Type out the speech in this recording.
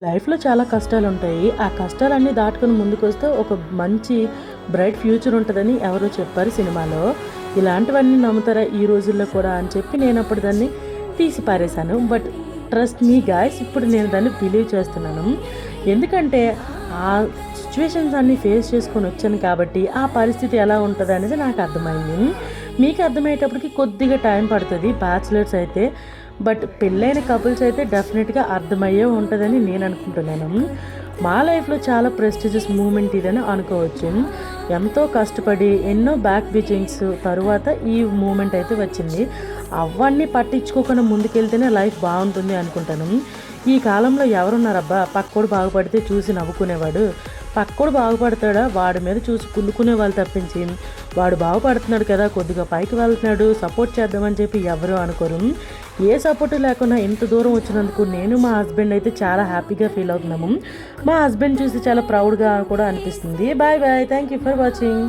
లైఫ్‌లో చాలా కష్టాలుంటాయి. ఆ కష్టాలన్నీ దాటుకొని ముందుకొస్తే ఒక మంచి బ్రైట్ ఫ్యూచర్ ఉంటదని ఎవరో చెప్పారు సినిమాలో. ఇలాంటివన్నీ నమ్ముతారా ఈ రోజుల్లో కూడా అని చెప్పి నేనప్పుడు దాన్ని తీసి పారేశాను. బట్ ట్రస్ట్ మీ గాయ్స్, ఇప్పుడు నేను దాన్ని బిలీవ్ చేస్తున్నాను. ఎందుకంటే ఆ సిట్యుయేషన్స్ అన్నీ ఫేస్ చేసుకొని వచ్చాను కాబట్టి ఆ పరిస్థితి ఎలా ఉంటదనేది నాకు అర్థమైంది. మీకు అర్థమయ్యేటప్పటికి కొద్దిగా టైం పడతది బ్యాచిలర్స్ అయితే. బట్ పెళ్ళైన కపుల్స్ అయితే డెఫినెట్‌గా అర్థమయ్యే ఉంటదని నేను అనుకుంటున్నాను. మా లైఫ్‌లో చాలా ప్రెస్టీజియస్ మూమెంట్ ఇదని అనుకోవచ్చు. ఎంతో కష్టపడి ఎన్నో బ్యాక్ బీచింగ్స్ తరువాత ఈ మూమెంట్ అయితే వచ్చింది. అవన్నీ పట్టించుకోకుండా ముందుకెళ్తేనే లైఫ్ బావుంటుంది అనుకుంటాను. ఈ కాలంలో ఎవరున్నారబ్బా పక్కోడు బాగుపడితే చూసి నవ్వుకునేవాడు. పక్కోడు బాగుపడతాడా వాడి మీద చూసి కుళ్ళుకునే వాళ్ళు తప్పించి, వాడు బాగుపడుతున్నాడు కదా కొద్దిగా పైకి వెళ్తున్నాడు సపోర్ట్ చేద్దామని చెప్పి ఎవరు అనుకోరు. ఏ సపోర్ట్ లేకుండా ఇంత దూరం వచ్చినందుకు నేను మా హస్బెండ్ అయితే చాలా హ్యాపీగా ఫీల్ అవుతున్నాము. మా హస్బెండ్ చూసి చాలా ప్రౌడ్గా కూడా అనిపిస్తుంది. Bye bye, thank you for watching.